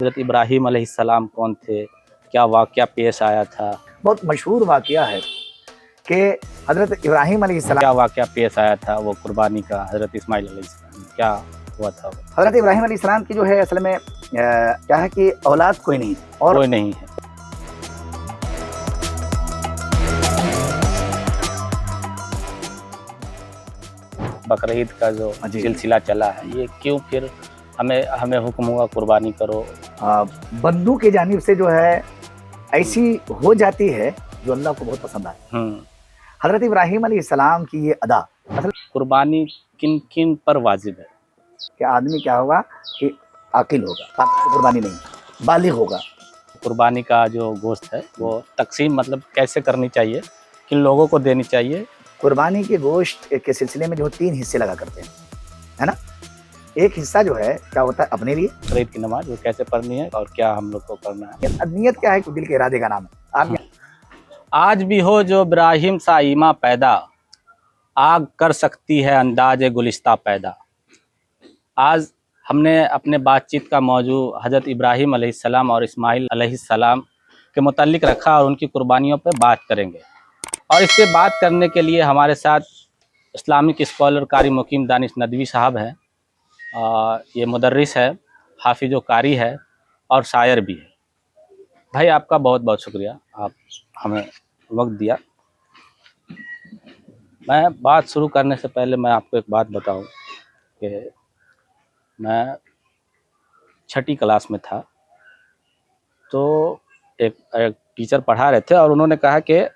حضرت ابراہیم علیہ السلام کون تھے، کیا واقعہ پیش آیا تھا؟ بہت مشہور واقعہ ہے کہ حضرت ابراہیم علیہ السلام کیا واقعہ پیش آیا تھا وہ قربانی کا، حضرت اسماعیل علیہ السلام کیا ہوا تھا؟ حضرت ابراہیم علیہ السلام کی جو ہے اصل میں کیا ہے کہ اولاد کوئی نہیں اور کوئی نہیں ہے۔ بقرعید کا جو سلسلہ چلا ہے یہ کیوں پھر ہمیں حکم ہوا قربانی کرو؟ بندوں کی جانب سے جو ہے ایسی ہو جاتی ہے جو اللہ کو بہت پسند آئے۔ حضرت ابراہیم علیہ السلام کی یہ ادا قربانی کن کن پر واجب ہے؟ کہ آدمی کیا ہوگا کہ عاقل ہوگا، قربانی نہیں بالغ ہوگا۔ قربانی کا جو گوشت ہے وہ تقسیم مطلب کیسے کرنی چاہیے، کن لوگوں کو دینی چاہیے؟ قربانی کے گوشت کے سلسلے میں جو 3 حصے لگا کرتے ہیں، ہے نا۔ ایک حصہ جو ہے کیا ہوتا ہے اپنے لیے، بقرعید کی نماز وہ کیسے پڑھنی ہے اور کیا ہم لوگ کو کرنا ہے؟ نیت کیا ہے کہ دل کے ارادے کا نام ہے۔ آپ آج بھی ہو جو ابراہیم سا ایماں پیدا، آگ کر سکتی ہے انداز گلستہ پیدا۔ آج ہم نے اپنے بات چیت کا موضوع حضرت ابراہیم علیہ السلام اور اسماعیل علیہ السلام کے متعلق رکھا اور ان کی قربانیوں پہ بات کریں گے۔ اور اس پہ بات کرنے کے لیے ہمارے ساتھ اسلامک اسکالر قاری مقیم دانش ندوی صاحب ہیں۔ یہ مدرس ہے، حافظ و قاری ہے اور شاعر بھی ہے۔ بھائی آپ کا بہت بہت شکریہ، آپ ہمیں وقت دیا۔ میں بات شروع کرنے سے پہلے میں آپ کو ایک بات بتاؤں کہ میں 6ٹھی کلاس میں تھا تو ایک ٹیچر پڑھا رہے تھے اور انہوں نے کہا کہ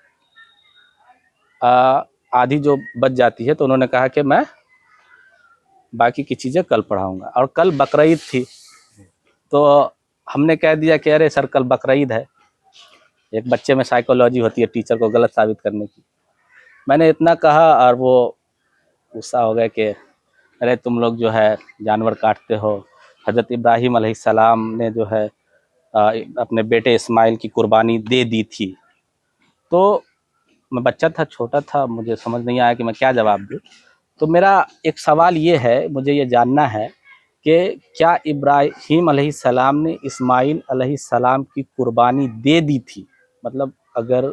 آدھی جو بچ جاتی ہے تو انہوں نے کہا کہ میں باقی کی چیزیں کل پڑھاؤں گا، اور کل بقرعید تھی تو ہم نے کہہ دیا کہ ارے سر کل بقرعید ہے۔ ایک بچے میں سائیکولوجی ہوتی ہے ٹیچر کو غلط ثابت کرنے کی۔ میں نے اتنا کہا اور وہ غصہ ہو گیا کہ ارے تم لوگ جو ہے جانور کاٹتے ہو، حضرت ابراہیم علیہ السلام نے جو ہے اپنے بیٹے اسماعیل کی قربانی دے دی تھی۔ تو میں بچہ تھا، چھوٹا تھا، مجھے سمجھ نہیں آیا کہ میں کیا جواب دوں۔ تو میرا ایک سوال یہ ہے، مجھے یہ جاننا ہے کہ کیا ابراہیم علیہ السلام نے اسماعیل علیہ السلام کی قربانی دے دی تھی؟ مطلب اگر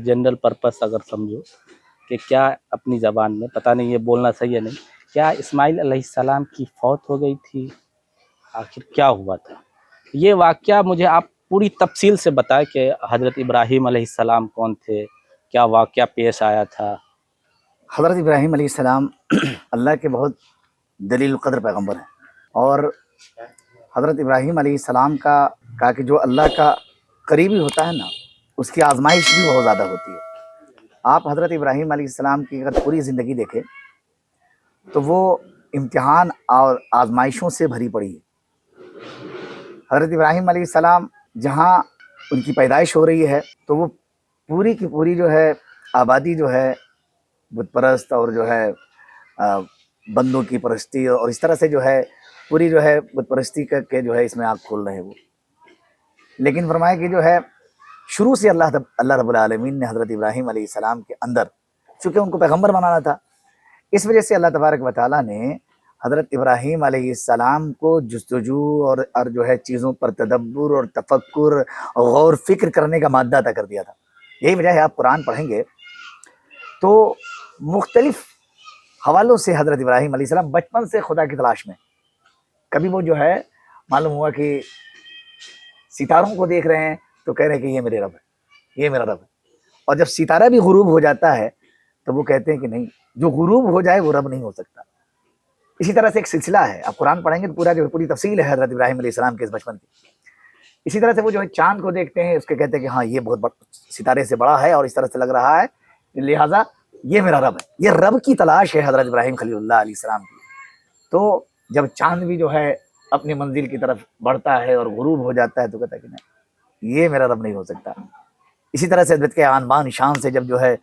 جنرل پرپس اگر سمجھو کہ کیا اپنی زبان میں، پتہ نہیں یہ بولنا صحیح ہے نہیں، کیا اسماعیل علیہ السلام کی فوت ہو گئی تھی؟ آخر کیا ہوا تھا؟ یہ واقعہ مجھے آپ پوری تفصیل سے بتائیں کہ حضرت ابراہیم علیہ السلام کون تھے، کیا واقعہ پیش آیا تھا؟ حضرت ابراہیم علیہ السلام اللہ کے بہت دلیل القدر پیغمبر ہیں، اور حضرت ابراہیم علیہ السلام کا کہا کہ جو اللہ کا قریبی ہوتا ہے نا اس کی آزمائش بھی بہت زیادہ ہوتی ہے۔ آپ حضرت ابراہیم علیہ السلام کی اگر پوری زندگی دیکھیں تو وہ امتحان اور آزمائشوں سے بھری پڑی ہے۔ حضرت ابراہیم علیہ السلام جہاں ان کی پیدائش ہو رہی ہے تو وہ پوری کی پوری جو ہے آبادی جو ہے بت پرست اور جو ہے بندوں کی پرستی اور اس طرح سے جو ہے پوری جو ہے بت پرستی کے جو ہے اس میں آنکھ کھول رہے ہیں وہ۔ لیکن فرمایا کہ جو ہے شروع سے اللہ رب العالمین نے حضرت ابراہیم علیہ السلام کے اندر، چونکہ ان کو پیغمبر بنانا تھا، اس وجہ سے اللہ تبارک و تعالیٰ نے حضرت ابراہیم علیہ السلام کو جستجو اور جو ہے چیزوں پر تدبر اور تفکر اور غور فکر کرنے کا مادہ عطا کر دیا تھا۔ یہی وجہ ہے آپ قرآن پڑھیں گے تو مختلف حوالوں سے حضرت ابراہیم علیہ السلام بچپن سے خدا کی تلاش میں، کبھی وہ جو ہے معلوم ہوا کہ ستاروں کو دیکھ رہے ہیں تو کہہ رہے ہیں کہ یہ میرے رب ہے، یہ میرا رب ہے، اور جب ستارہ بھی غروب ہو جاتا ہے تو وہ کہتے ہیں کہ نہیں، جو غروب ہو جائے وہ رب نہیں ہو سکتا۔ اسی طرح سے ایک سلسلہ ہے، آپ قرآن پڑھیں گے تو پورا جو پوری تفصیل ہے حضرت ابراہیم علیہ السلام کے اس بچپن کی۔ اسی طرح سے وہ جو ہے چاند کو دیکھتے ہیں، اس کے کہتے ہیں کہ ہاں یہ بہت ستارے سے بڑا ہے اور اس طرح سے لگ رہا ہے، لہٰذا یہ میرا رب ہے۔ یہ رب کی تلاش ہے حضرت ابراہیم خلیل اللہ علیہ السلام کی۔ تو جب چاند بھی جو ہے اپنی منزل کی طرف بڑھتا ہے اور غروب ہو جاتا ہے تو کہتا ہے کہ نہیں، یہ میرا رب نہیں ہو سکتا۔ اسی طرح سے حضرت کے آن بان شان سے جب جو ہے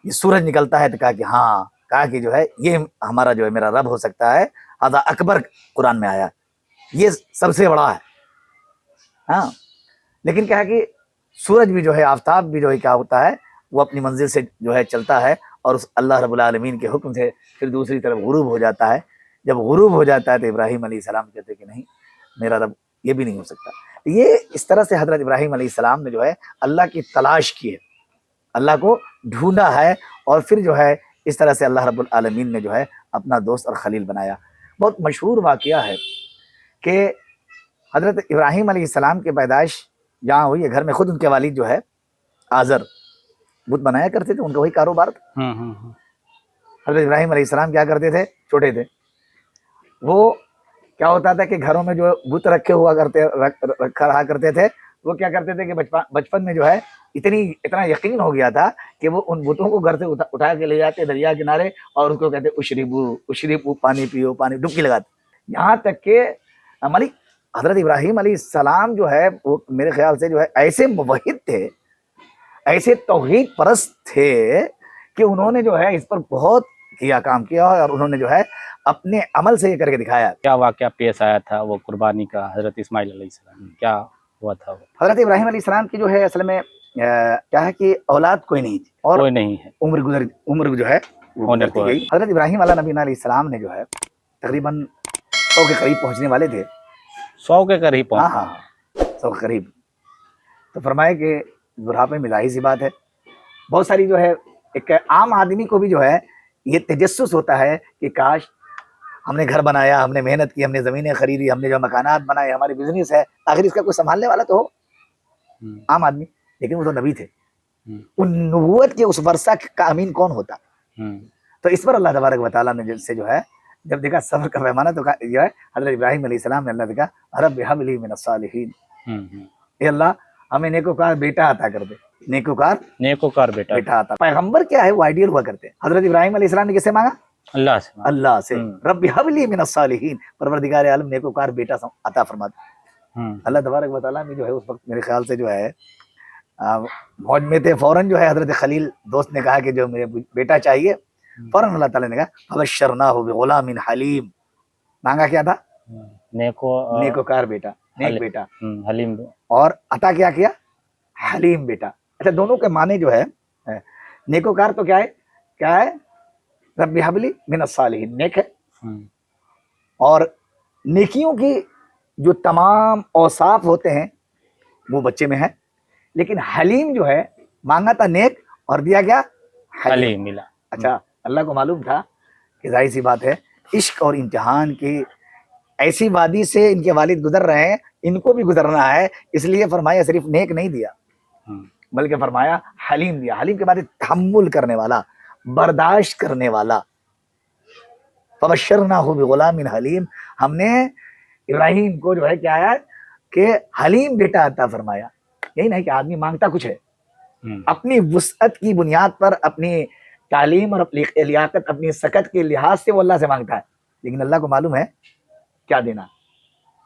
یہ سورج نکلتا ہے تو کہا کہ ہاں، کہا کہ جو ہے یہ ہمارا جو ہے میرا رب ہو سکتا ہے، ہذا اکبر قرآن میں آیا، یہ سب سے بڑا ہے۔ ہاں، لیکن کہا کہ سورج بھی جو ہے، آفتاب بھی جو ہے کیا ہوتا ہے، وہ اپنی منزل سے جو ہے چلتا ہے اور اس اللہ رب العالمین کے حکم سے پھر دوسری طرف غروب ہو جاتا ہے۔ جب غروب ہو جاتا ہے تو ابراہیم علیہ السلام کہتے کہ نہیں، میرا رب یہ بھی نہیں ہو سکتا. یہ اس طرح سے حضرت ابراہیم علیہ السلام نے جو ہے اللہ کی تلاش کی ہے, اللہ کو ڈھونڈا ہے, اور پھر جو ہے اس طرح سے اللہ رب العالمین نے جو ہے اپنا دوست اور خلیل بنایا. بہت مشہور واقعہ ہے کہ حضرت ابراہیم علیہ السلام کی پیدائش جہاں ہوئی ہے, گھر میں خود ان کے والد جو ہے آزر بت بنایا کرتے تھے, ان کا وہی کاروبار تھا. حضرت ابراہیم علیہ السلام کیا کرتے تھے, چھوٹے تھے, وہ کیا ہوتا تھا کہ گھروں میں جو بت رکھے ہوا رکھا رہا کرتے تھے, وہ کیا کرتے تھے کہ بچپن میں جو ہے اتنا یقین ہو گیا تھا کہ وہ ان بتوں کو گھر سے اٹھا کے لے جاتے دریا کنارے, اور اس کو کہتے اشربو پانی پیو, پانی ڈبکی لگاتے. یہاں تک کہ حضرت ابراہیم علیہ السلام جو ہے وہ میرے خیال سے جو ہے ایسے موحد تھے, ایسے توحید پرست تھے کہ انہوں نے جو ہے اس پر بہت کام کیا, اور انہوں نے جو ہے اپنے عمل سے یہ کر کے دکھایا. کیا واقعہ پیش آیا تھا وہ قربانی کا حضرت اسماعیل علیہ السلام, کیا ہوا تھا وہ؟ حضرت ابراہیم علیہ السلام کی جو ہے اصل میں کیا ہے کہ اولاد کوئی نہیں تھی, اور کوئی نہیں ہے, عمر جو ہے ہونے کو گئی. حضرت ابراہیم علیہ نبی علیہ السلام نے جو ہے تقریباً 100 کے قریب پہنچنے والے تھے. 100 کے قریب پہنچ, ہاں 100 کے قریب. تو فرمائے کہ بڑھاپے میں ظاہر سی بات ہے بہت ساری جو ہے ایک عام آدمی کو بھی جو ہے یہ تجسس ہوتا ہے کہ کاش ہم نے گھر بنایا, ہم نے محنت کی, ہم نے زمینیں خریدی, ہم نے جو مکانات بنائے, ہماری بزنس ہے, آخر اس کا کوئی سنبھالنے والا تو ہو, عام آدمی. لیکن وہ تو نبی تھے, ان نبوت کے اس ورثہ کا امین کون ہوتا؟ تو اس پر اللہ تبارک و تعالیٰ نے سے جو ہے جب دیکھا صبر کا پیمانہ, تو جو ہے حضرت ابراہیم علیہ السلام نے اللہ دیکھا رب ہب لی من الصالحین, اے اللہ ہمیں نیکوکار بیٹا عطا کر دے. نیکوکار بیٹا عطا. پیغمبر کیا ہے وہ آئیڈیل ہوا کرتے ہیں. حضرت ابراہیم علیہ السلام نے کس سے مانگا؟ اللہ سے. رب ہب لی من الصالحین, پروردگار عالم نیکوکار بیٹا عطا فرما دے. اللہ تبارک و تعالیٰ نے جو ہے اس وقت میرے خیال سے جو ہے موج میں تھے, فوراً جو ہے حضرت خلیل دوست نے کہا کہ جو میرے بیٹا چاہیے, فوراً اللہ تعالیٰ نے کہا فبشرناہ بغلام حلیم. مانگا کیا تھا؟ نیکوکار بیٹا, نیک بیٹا, حلیم, اور عطا کیا حلیم بیٹا. اچھا, دونوں کے معنی جو ہے نیکوکار تو کیا ہے رب ہب لی من الصالحین, نیک ہے, اور نیکیوں کی جو تمام اوصاف ہوتے ہیں وہ بچے میں ہے. لیکن حلیم جو ہے مانگا تھا نیک اور دیا کیا؟ حلیم ملا. اچھا, اللہ کو معلوم تھا کہ ظاہر سی بات ہے عشق اور امتحان کی ایسی وادی سے ان کے والد گزر رہے ہیں, ان کو بھی گزرنا ہے, اس لیے فرمایا صرف نیک نہیں دیا بلکہ فرمایا حلیم دیا. حلیم کے بعد تحمل کرنے والا, برداشت کرنے والا. فبشرناہ بغلام حلیم, ہم نے ابراہیم کو جو ہے کیا ہے کہ حلیم بیٹا عطا فرمایا. یہی نہیں کہ آدمی مانگتا کچھ ہے, اپنی وسعت کی بنیاد پر, اپنی تعلیم اور اپنی لیاقت, اپنی سکت کے لحاظ سے وہ اللہ سے مانگتا ہے, لیکن اللہ کو معلوم ہے کیا دینا.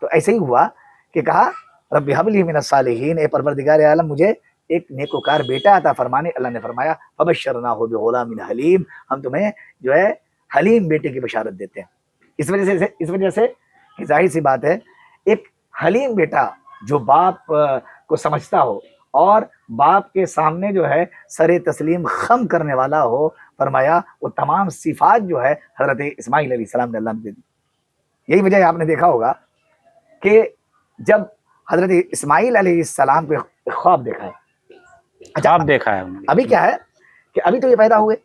تو ایسے ہی ہوا کہ کہا رب ہب لی من الصالحین, اے پروردگار عالم مجھے ایک نیکوکار بیٹا عطا فرمانے. اللہ نے فرمایا فبشرناہ بغلام حلیم, ہم تمہیں جو ہے حلیم بیٹے کی بشارت دیتے ہیں. اس وجہ سے ظاہر سی بات ہے ایک حلیم بیٹا جو باپ کو سمجھتا ہو اور باپ کے سامنے جو ہے سر تسلیم خم کرنے والا ہو, فرمایا وہ تمام صفات جو ہے حضرت اسماعیل علیہ السلام نے اللہ نے دے دی. یہی وجہ آپ نے دیکھا ہوگا کہ جب حضرت اسماعیل علیہ السلام کو خواب دیکھا ہے, خواب دیکھا ہے, ابھی کیا ہے کہ ابھی تو یہ پیدا ہوئے,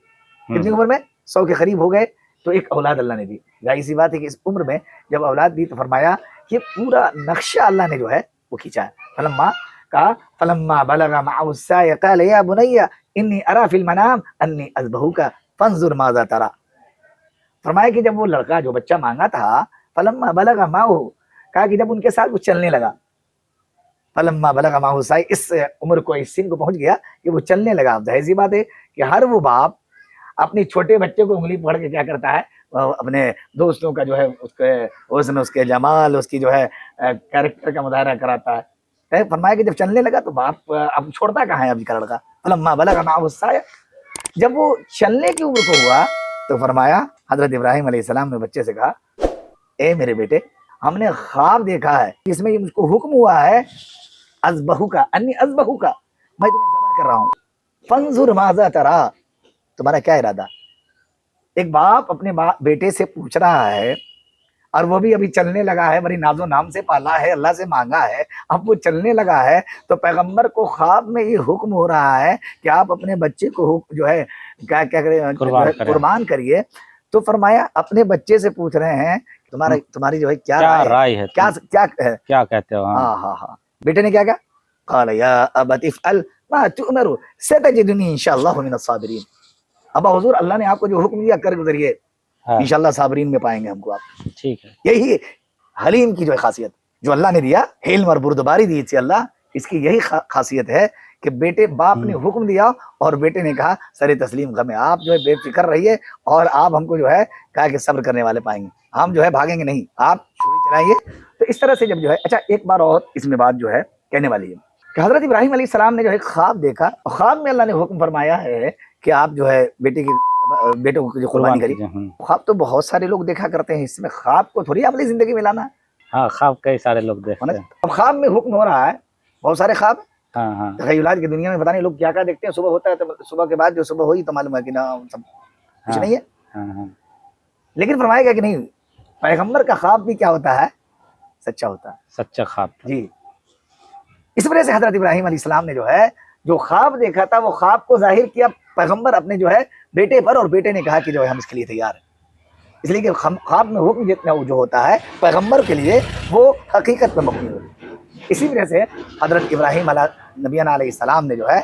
کتنی عمر میں 100 کے قریب ہو گئے, تو ایک اولاد اللہ نے دی. ظاہر سی بات ہے کہ اس عمر میں جب اولاد دی تو فرمایا کہ پورا نقشہ اللہ نے جو ہے وہ کھینچا ہے. فلما بلغ معه السعي قال يا بني اني ارى في المنام اني اذبحك فانظر ماذا ترى. فرمایا کہ جب وہ لڑکا جو بچہ مانگا تھا, فلما بلغ معه, کہا کہ جب ان کے ساتھ وہ چلنے لگا, فلما بلغ معه السعي, اس عمر کو, اس سن کو پہنچ گیا کہ وہ چلنے لگا. ظاہر سی بات ہے کہ ہر وہ باپ اپنی چھوٹے بچے کو انگلی پکڑ کے کیا کرتا ہے, اپنے دوستوں کا جو ہے اس کے حسن, اس کے جمال, اس کی جو ہے کیریکٹر کا مظاہرہ کراتا ہے. فرمایا کہ جب چلنے لگا تو باپ اب چھوڑتا کہاں ہے ابھی کا لڑکا. فلما بلغ معه السعي, جب وہ چلنے کی عمر کو ہوا تو فرمایا حضرت ابراہیم علیہ السلام نے بچے سے کہا اے میرے بیٹے, ہم نے خواب دیکھا ہے جس میں مجھ کو حکم ہوا ہے اذبحک, انی اذبحک, میں تمہیں ذبح کر رہا ہوں. فانظر ماذا ترى, تمہارا کیا ارادہ. ایک باپ اپنے بیٹے سے پوچھ رہا ہے اور وہ بھی ابھی چلنے لگا ہے, بڑی نازو نام سے پالا ہے, اللہ سے مانگا ہے, اب وہ چلنے لگا ہے, تو پیغمبر کو خواب میں یہ حکم ہو رہا ہے کہ آپ اپنے بچے کو جو ہے کیا کریں, قربان کریے. تو فرمایا اپنے بچے سے پوچھ رہے ہیں تمہاری جو ہے کیا رائے ہے, کیا کہتے ہو. ہاں بیٹے نے کیا کہا, قال یا ابت افعل ما تؤمر ستجدنی انشاءاللہ من الصابرین. ابا حضور اللہ نے آپ کو جو حکم دیا کر گزریے, انشاءاللہ صابرین میں پائیں گے ہم کو آپ. ٹھیک ہے, یہی حلیم کی جو خاصیت جو اللہ نے دیا, حلم اور بردباری دی تھی اللہ, اس کی یہی خاصیت ہے کہ بیٹے باپ نے حکم دیا اور بیٹے نے کہا سر تسلیم غم ہے, آپ جو ہے بے فکر رہیے اور آپ ہم کو جو ہے کہا کہ صبر کرنے والے پائیں گے, ہم جو ہے بھاگیں گے نہیں, آپ چھری چلائیے. تو اس طرح سے جب جو ہے, اچھا ایک بار اور اس میں بات جو ہے کہنے والی ہے کہ حضرت ابراہیم علیہ السلام نے جو ہے خواب دیکھا, اور خواب میں اللہ نے حکم فرمایا ہے کہ آپ جو ہے بیٹوں کو جو قربانی کری. خواب تو بہت سارے لوگ دیکھا کرتے ہیں, اس میں خواب کو تھوڑی اپنی زندگی میں لانا ہے. ہاں خواب کئی سارے لوگ دیکھتے ہیں. اب خواب میں حکم ہو رہا ہے, بہت سارے خواب ہاں تخیلات کی دنیا میں پتہ نہیں لوگ کیا کیا دیکھتے ہیں. صبح ہوتا ہے تو صبح کے بعد جو صبح ہوئی تو معلوم ہے کہ نہ سب کچھ نہیں ہے, لیکن فرمائے گا کہ نہیں پیغمبر کا خواب بھی کیا ہوتا ہے, سچا ہوتا ہے, سچا خواب. جی اس وجہ سے حضرت ابراہیم علیہ السلام نے جو ہے جو خواب دیکھا تھا وہ خواب کو ظاہر کیا پیغمبر اپنے جو ہے بیٹے پر, اور بیٹے نے کہا کہ جو ہے ہم اس کے لیے تیار ہیں. اس لیے کہ خواب میں حکم جتنا جو ہوتا ہے پیغمبر کے لیے وہ حقیقت میں مبنی ہوتا ہے. اسی وجہ سے حضرت ابراہیم نبینا علیہ السلام نے جو ہے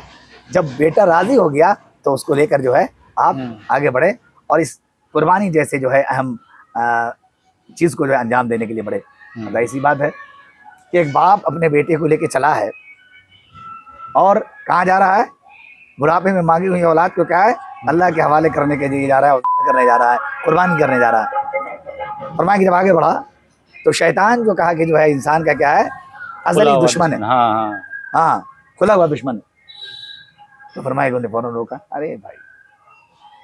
جب بیٹا راضی ہو گیا تو اس کو لے کر جو ہے آپ آگے بڑھے اور اس قربانی جیسے جو ہے اہم چیز کو جو ہے انجام دینے کے لیے بڑھے. ایسی بات ہے کہ ایک باپ اپنے بیٹے کو لے کے چلا ہے اور کہاں جا رہا ہے, بڑھاپے میں مانگی ہوئی اولاد کو کیا ہے اللہ کے حوالے کرنے کے لیے جا رہا ہے, کرنے جا رہا ہے, قربانی کرنے جا رہا ہے. اور ماں کی جب آگے بڑھا تو شیطان جو کہا کہ جو ہے انسان کا کیا ہے ازلی دشمن ہے, ہاں کھلا ہوا دشمن. تو فرمائے گا نے فوراً روکا, ارے بھائی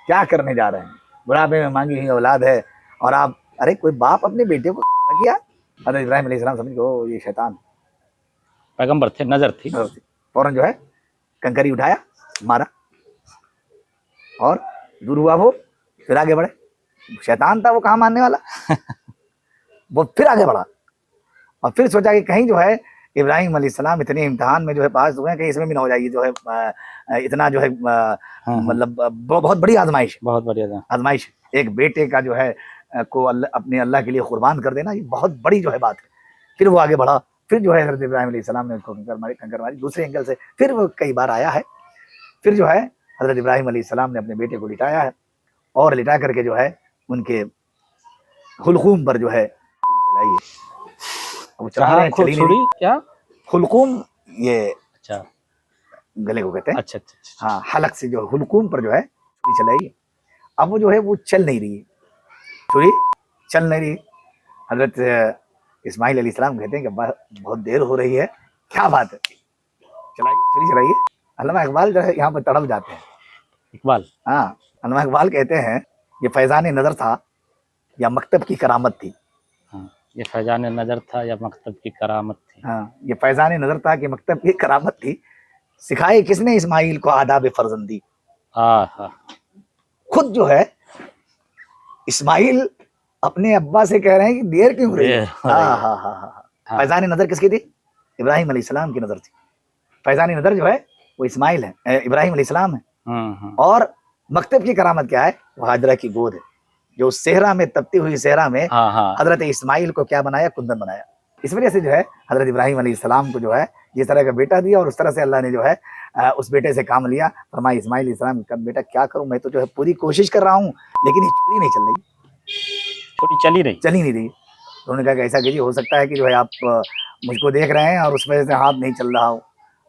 کیا کرنے جا رہے ہیں, بڑھاپے میں مانگی ہوئی اولاد ہے اور آپ, ارے کوئی باپ اپنے بیٹے کو کیا. حضرت ابراہیم علیہ السلام سمجھ گئے یہ شیطان پیغمبر تھے, نظر تھی. فوراً جو ہے کنکری اٹھایا, مارا اور دور ہوا, وہ پھر آگے بڑھے. شیطان تھا وہ کہاں ماننے والا وہ پھر آگے بڑھا اور پھر سوچا کہ کہیں جو ہے ابراہیم علیہ السلام اتنے امتحان میں جو ہے پاس ہوئے ہیں کہیں اس میں بھی نہ ہو جائے, جو ہے اتنا جو ہے مطلب بہت بڑی آزمائش, بہت بڑی آزمائش. ایک بیٹے کا جو ہے کو اپنے اللہ کے لیے قربان کر دینا یہ بہت بڑی جو ہے بات ہے. پھر وہ آگے بڑھا, پھر جو ہے حضرت ابراہیم علیہ السلام نے اس کو کنکر ماری دوسرے اینگل سے, پھر وہ کئی بار آیا ہے. پھر جو ہے حضرت ابراہیم علیہ السلام نے اپنے بیٹے کو لٹایا ہے اور لٹا کر کے جو ہے ان کے حلقوم پر جو ہے چلائی. کیا حلقوم یہ اچھا گلے کو کہتے ہیں, اچھا ہاں حلق سے جو حلقوم پر جو ہے چھری چلائی. اب وہ جو ہے وہ چل نہیں رہی, چھری چل نہیں رہی. حضرت اسماعیل علیہ السلام کہتے ہیں کہ بہت دیر ہو رہی ہے, کیا بات ہے, چلائیے چھری چلائیے. علامہ اقبال جو ہے یہاں پر تڑپ جاتے ہیں. اقبال, ہاں علامہ اقبال کہتے ہیں یہ فیضان نظر تھا یا مکتب کی کرامت تھی. یہ فیضان نظر تھا یا مکتب کی کرامت تھی. ہاں یہ فیضان نظر تھا کہ مکتب کی کرامت تھی. سکھائے کس نے اسماعیل کو آداب فرزندی. خود جو ہے اسماعیل اپنے ابا سے کہہ رہے ہیں کہ دیر کیوں ہو رہی ہے. ہاں فیضان نظر کس کی تھی, ابراہیم علیہ السلام کی نظر تھی. فیضان نظر جو ہے وہ اسماعیل ہے, ابراہیم علیہ السلام ہے. اور مکتب کی کرامت کیا ہے, وہ ہاجرہ کی گود ہے جو صحرا میں تپتی ہوئی صحرا میں حضرت اسماعیل کو کیا بنایا, کندن بنایا. اس وجہ سے جو ہے حضرت ابراہیم علیہ السلام کو جو ہے جس طرح کا بیٹا دیا اور اس طرح سے اللہ نے جو ہے اس بیٹے سے کام لیا. فرمایا اسماعیل علیہ السلام کا بیٹا کیا کروں, میں تو جو ہے پوری کوشش کر رہا ہوں لیکن یہ چھری نہیں چل رہی, چھری چل ہی نہیں رہی. انہوں نے کہا کہ ایسا کیجیے, ہو سکتا ہے کہ جو ہے آپ مجھ کو دیکھ رہے ہیں اور اس وجہ سے ہاتھ نہیں چل رہا ہو,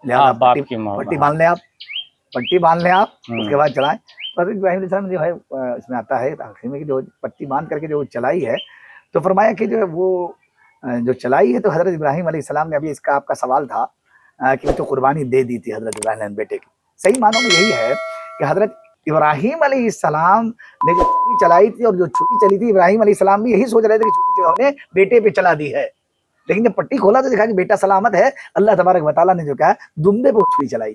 لہٰذا پٹی باندھ لیں, آپ پٹی باندھ لیں, آپ اس کے بعد چلائیں. حضرت ابراہیم علیہ السلام جو ہے اس میں آتا ہے تاخیر میں کہ جو پٹی باندھ کر کے جو چلائی ہے تو فرمایا کہ جو ہے وہ جو چلائی ہے تو حضرت ابراہیم علیہ السلام نے, ابھی اس کا آپ کا سوال تھا کہ تو قربانی دے دی تھی حضرت ابراہیم بیٹے کی. صحیح معنوں میں یہی ہے کہ حضرت ابراہیم علیہ السلام نے جو چھری چلائی تھی اور جو چھری چلی تھی ابراہیم علیہ السلام بھی یہی سوچ رہے تھے کہ چھری جو ہم نے بیٹے پہ چلا دی ہے, لیکن جب پٹی کھولا تو دیکھا کہ بیٹا سلامت ہے. اللہ تبارک و تعالیٰ نے جو کہا دمبے پہ چھری چلائی.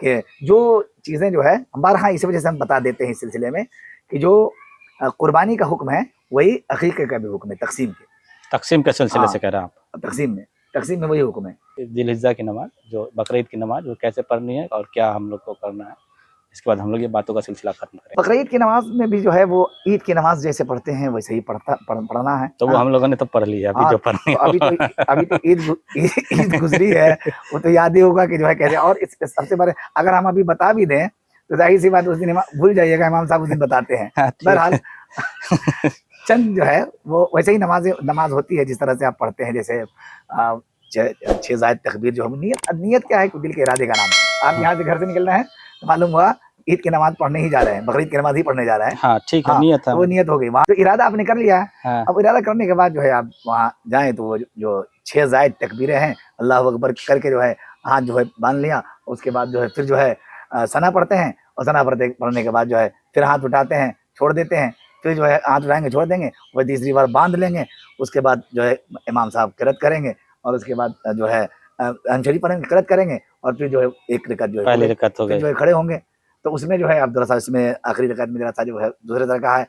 کہ جو چیزیں جو ہے ہمارے ہاں اسی وجہ سے ہم بتا دیتے ہیں اس سلسلے میں کہ جو قربانی کا حکم ہے وہی عقیقے کا بھی حکم ہے، تقسیم کے سلسلے ہاں، سے کہہ رہا ہوں تقسیم میں وہی حکم ہے. آپ ذی الحجہ کی نماز، جو بقرعید کی نماز، وہ کیسے پڑھنی ہے اور کیا ہم لوگ کو کرنا ہے، اس کے بعد ہم لوگ یہ باتوں کا سلسلہ ختم کریں گے. بقرعید کی نماز میں بھی جو ہے وہ عید کی نماز جیسے پڑھتے ہیں ویسے ہی پڑھنا ہے. تو وہ ہم لوگوں نے تو پڑھ لی ہے، ابھی ہاں، جو پڑھنی تو ابھی تو عید گزری ہے، وہ تو یاد ہی ہوگا کہ جو ہے کیسے. اور اس سب سے بڑے اگر ہم ابھی بتا بھی دیں تو ظاہر سی بات اس دن بھول جائیے گا، امام صاحب اس دن بتاتے ہیں. بہرحال چند جو ہے وہ ویسے ہی نماز ہوتی ہے جس طرح سے آپ پڑھتے ہیں، جیسے 6 زائد تکبیر جو ہم نیت کیا ہے کہ دل کے ارادے کا نام ہے. آپ یہاں سے گھر سے نکلنا ہے تو معلوم ہوا عید کی نماز پڑھنے ہی جا رہے ہیں، بقرعید کی نماز ہی پڑھنے جا رہے ہیں. ہاں ٹھیک ہے، ہاں، نیت ہے. وہ نیت ہو گئی، وہاں تو ارادہ آپ نے کر لیا ہے. ہاں اب ارادہ کرنے کے بعد جو ہے آپ وہاں جائیں تو وہ جو 6 زائد تکبیریں ہیں اللہ اکبر کر کے جو ہے ہاتھ جو ہے باندھ لیا. اس کے بعد جو ہے پھر جو ہے ثنا پڑھتے ہیں، اور ثنا پڑھنے کے بعد جو ہے پھر ہاتھ اٹھاتے ہیں، چھوڑ دیتے ہیں. پھر جو ہے ہاتھ اٹھائیں گے، چھوڑ دیں گے، وہ تیسری بار باندھ لیں گے. اس کے بعد جو ہے امام صاحب قرأت کریں گے، اور اس کے بعد جو ہے قرآن شریف پڑھیں گے، قرأت کریں گے، اور پھر جو ہے ایک رکعت جو ہے پہلی رکعت ہو پھر گئی. جو ہے کھڑے ہوں گے. تو اس میں جو ہے عبدالرسا اس میں آخری رکعت میں ذرا سا جو ہے دوسرے طرح کا ہے،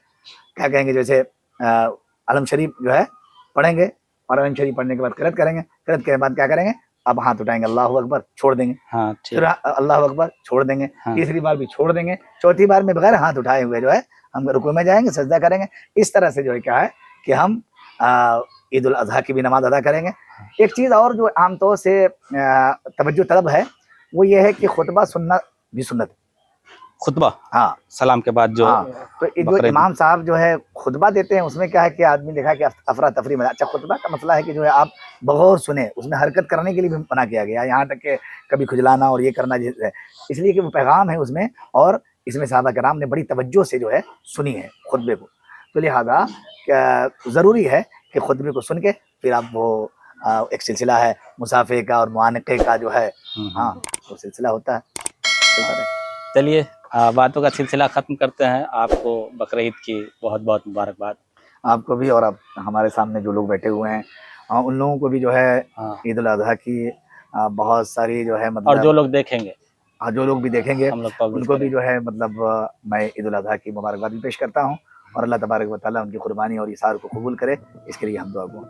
کیا کہیں گے، جیسے علم شریف جو ہے پڑھیں گے، اور علم شریف پڑھنے کے بعد قرأت کریں گے. قرأت کے بعد کیا کریں گے، اب ہاتھ اٹھائیں گے، اللہ اکبر، چھوڑ دیں گے. ہاں ٹھیک. پھر اللہ اکبر، چھوڑ دیں گے. ہاں. تیسری بار بھی چھوڑ دیں گے. چوتھی بار میں بغیر ہاتھ اٹھائے ہوئے جو ہے ہم رکوع میں جائیں گے، سجدہ کریں گے. اس طرح سے جو ہے کیا ہے کہ ہم عید الاضحیٰ کی بھی نماز ادا کریں گے. ایک چیز اور جو عام طور سے توجہ طلب ہے وہ یہ ہے کہ خطبہ سننا بھی سنت ہے. خطبہ، ہاں، سلام کے بعد جو ہاں، تو جو امام صاحب جو ہے خطبہ دیتے ہیں اس میں کیا ہے کہ آدمی دیکھا کہ افراتفری میں. اچھا، خطبہ کا مسئلہ ہے کہ جو ہے آپ بغور سنیں، اس میں حرکت کرنے کے لیے بھی منع کیا گیا، یہاں تک کہ کبھی کھجلانا اور یہ کرنا ہے، اس لیے کہ وہ پیغام ہے اس میں، اور اس میں صحابہ کرام نے بڑی توجہ سے جو ہے سنی ہے خطبے کو. تو لہٰذا ضروری ہے کہ خطبے کو سن کے پھر آپ وہ ایک سلسلہ ہے مسافے کا اور معانقے کا جو ہے، ہاں وہ سلسلہ ہوتا ہے. چلیے باتوں کا سلسلہ ختم کرتے ہیں. آپ کو بقرعید کی بہت بہت مبارکباد. آپ کو بھی، اور آپ ہمارے سامنے جو لوگ بیٹھے ہوئے ہیں ان لوگوں کو بھی جو ہے عید الاضحیٰ کی بہت ساری جو ہے اور مطلب، جو لوگ دیکھیں گے، جو لوگ بھی دیکھیں گے ہم لوگ ان کو بھی جو ہے مطلب میں عید الاضحیٰ کی مبارکباد بھی پیش کرتا ہوں. اور اللہ تبارک و تعالیٰ ان کی قربانی اور ایثار کو قبول کرے، اس کے لیے ہم دعا گو.